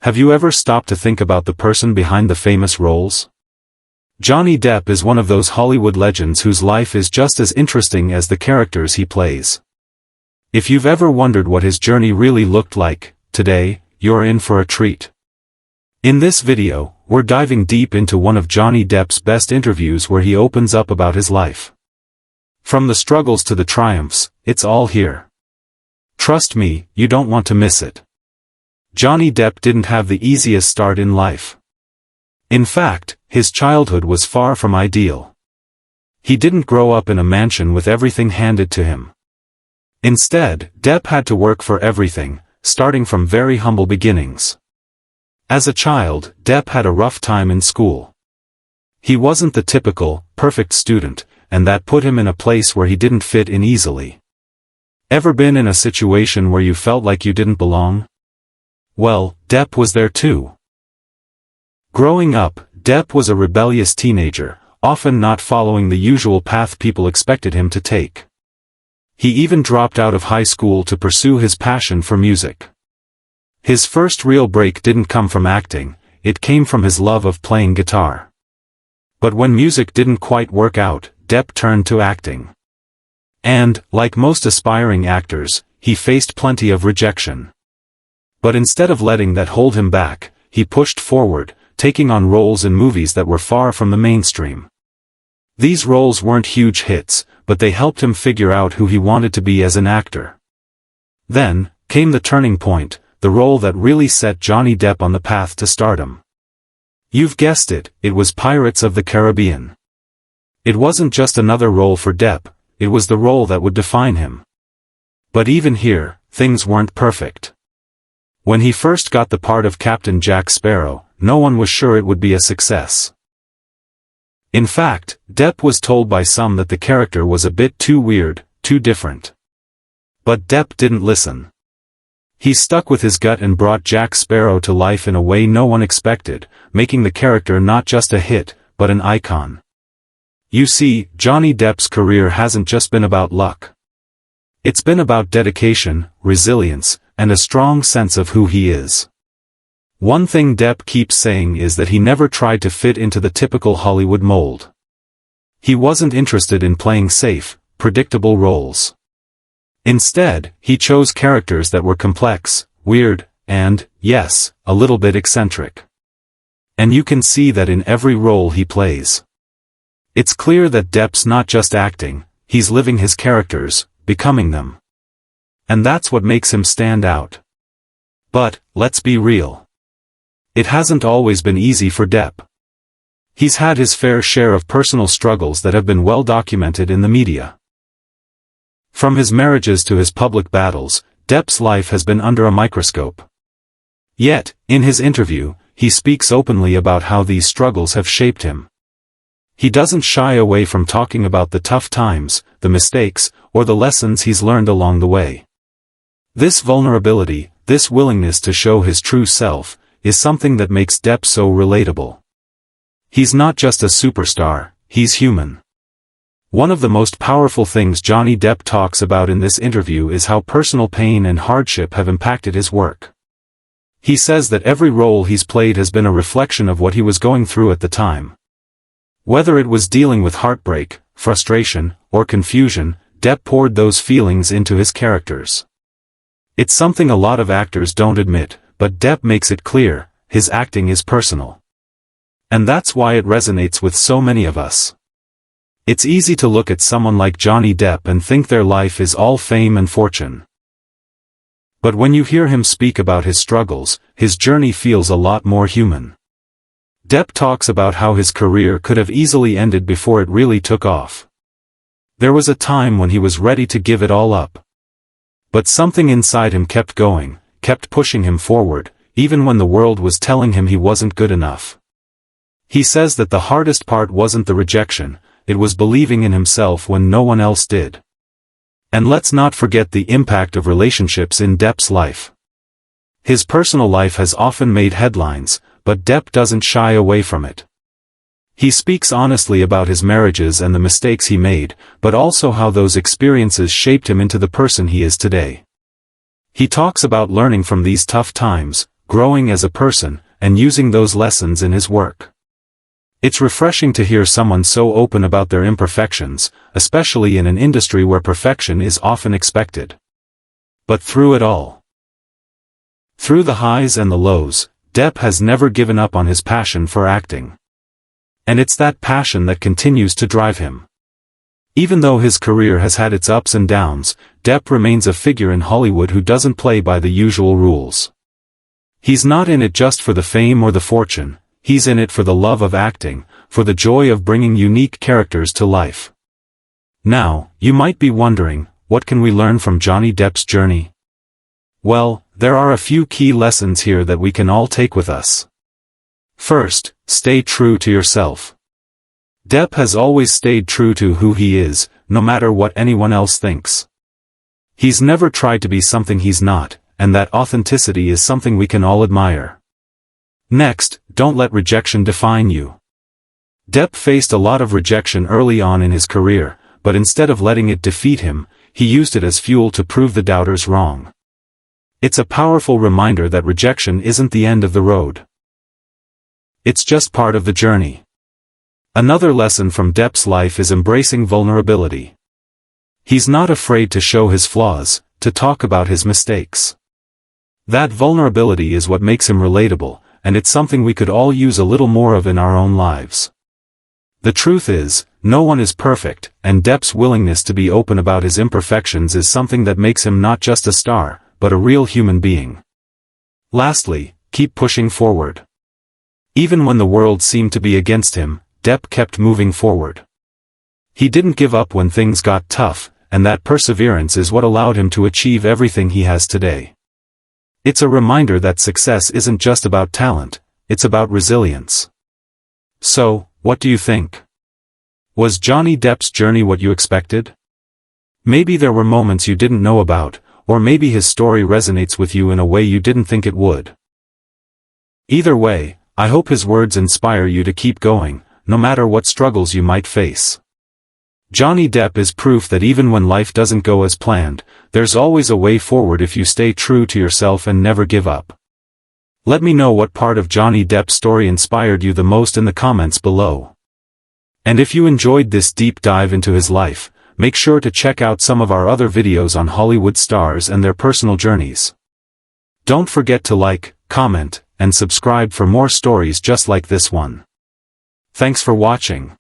Have you ever stopped to think about the person behind the famous roles? Johnny Depp is one of those Hollywood legends whose life is just as interesting as the characters he plays. If you've ever wondered what his journey really looked like, today, you're in for a treat. In this video, we're diving deep into one of Johnny Depp's best interviews where he opens up about his life. From the struggles to the triumphs, it's all here. Trust me, you don't want to miss it. Johnny Depp didn't have the easiest start in life. In fact, his childhood was far from ideal. He didn't grow up in a mansion with everything handed to him. Instead, Depp had to work for everything, starting from very humble beginnings. As a child, Depp had a rough time in school. He wasn't the typical, perfect student, and that put him in a place where he didn't fit in easily. Ever been in a situation where you felt like you didn't belong? Well, Depp was there too. Growing up, Depp was a rebellious teenager, often not following the usual path people expected him to take. He even dropped out of high school to pursue his passion for music. His first real break didn't come from acting, it came from his love of playing guitar. But when music didn't quite work out, Depp turned to acting. And, like most aspiring actors, he faced plenty of rejection. But instead of letting that hold him back, he pushed forward, taking on roles in movies that were far from the mainstream. These roles weren't huge hits, but they helped him figure out who he wanted to be as an actor. Then, came the turning point, the role that really set Johnny Depp on the path to stardom. You've guessed it, it was Pirates of the Caribbean. It wasn't just another role for Depp, it was the role that would define him. But even here, things weren't perfect. When he first got the part of Captain Jack Sparrow, no one was sure it would be a success. In fact, Depp was told by some that the character was a bit too weird, too different. But Depp didn't listen. He stuck with his gut and brought Jack Sparrow to life in a way no one expected, making the character not just a hit, but an icon. You see, Johnny Depp's career hasn't just been about luck. It's been about dedication, resilience, and a strong sense of who he is. One thing Depp keeps saying is that he never tried to fit into the typical Hollywood mold. He wasn't interested in playing safe, predictable roles. Instead, he chose characters that were complex, weird, and, yes, a little bit eccentric. And you can see that in every role he plays. It's clear that Depp's not just acting, he's living his characters, becoming them. And that's what makes him stand out. But, let's be real. It hasn't always been easy for Depp. He's had his fair share of personal struggles that have been well documented in the media. From his marriages to his public battles, Depp's life has been under a microscope. Yet, in his interview, he speaks openly about how these struggles have shaped him. He doesn't shy away from talking about the tough times, the mistakes, or the lessons he's learned along the way. This vulnerability, this willingness to show his true self, is something that makes Depp so relatable. He's not just a superstar, he's human. One of the most powerful things Johnny Depp talks about in this interview is how personal pain and hardship have impacted his work. He says that every role he's played has been a reflection of what he was going through at the time. Whether it was dealing with heartbreak, frustration, or confusion, Depp poured those feelings into his characters. It's something a lot of actors don't admit, but Depp makes it clear, his acting is personal. And that's why it resonates with so many of us. It's easy to look at someone like Johnny Depp and think their life is all fame and fortune. But when you hear him speak about his struggles, his journey feels a lot more human. Depp talks about how his career could have easily ended before it really took off. There was a time when he was ready to give it all up. But something inside him kept going, kept pushing him forward, even when the world was telling him he wasn't good enough. He says that the hardest part wasn't the rejection, it was believing in himself when no one else did. And let's not forget the impact of relationships in Depp's life. His personal life has often made headlines, but Depp doesn't shy away from it. He speaks honestly about his marriages and the mistakes he made, but also how those experiences shaped him into the person he is today. He talks about learning from these tough times, growing as a person, and using those lessons in his work. It's refreshing to hear someone so open about their imperfections, especially in an industry where perfection is often expected. But through it all, through the highs and the lows, Depp has never given up on his passion for acting. And it's that passion that continues to drive him. Even though his career has had its ups and downs, Depp remains a figure in Hollywood who doesn't play by the usual rules. He's not in it just for the fame or the fortune, he's in it for the love of acting, for the joy of bringing unique characters to life. Now, you might be wondering, what can we learn from Johnny Depp's journey? Well, there are a few key lessons here that we can all take with us. First, stay true to yourself. Depp has always stayed true to who he is, no matter what anyone else thinks. He's never tried to be something he's not, and that authenticity is something we can all admire. Next, don't let rejection define you. Depp faced a lot of rejection early on in his career, but instead of letting it defeat him, he used it as fuel to prove the doubters wrong. It's a powerful reminder that rejection isn't the end of the road. It's just part of the journey. Another lesson from Depp's life is embracing vulnerability. He's not afraid to show his flaws, to talk about his mistakes. That vulnerability is what makes him relatable, and it's something we could all use a little more of in our own lives. The truth is, no one is perfect, and Depp's willingness to be open about his imperfections is something that makes him not just a star, but a real human being. Lastly, keep pushing forward. Even when the world seemed to be against him, Depp kept moving forward. He didn't give up when things got tough, and that perseverance is what allowed him to achieve everything he has today. It's a reminder that success isn't just about talent, it's about resilience. So, what do you think? Was Johnny Depp's journey what you expected? Maybe there were moments you didn't know about, or maybe his story resonates with you in a way you didn't think it would. Either way, I hope his words inspire you to keep going, no matter what struggles you might face. Johnny Depp is proof that even when life doesn't go as planned, there's always a way forward if you stay true to yourself and never give up. Let me know what part of Johnny Depp's story inspired you the most in the comments below. And if you enjoyed this deep dive into his life, make sure to check out some of our other videos on Hollywood stars and their personal journeys. Don't forget to like, comment, and subscribe for more stories just like this one. Thanks for watching.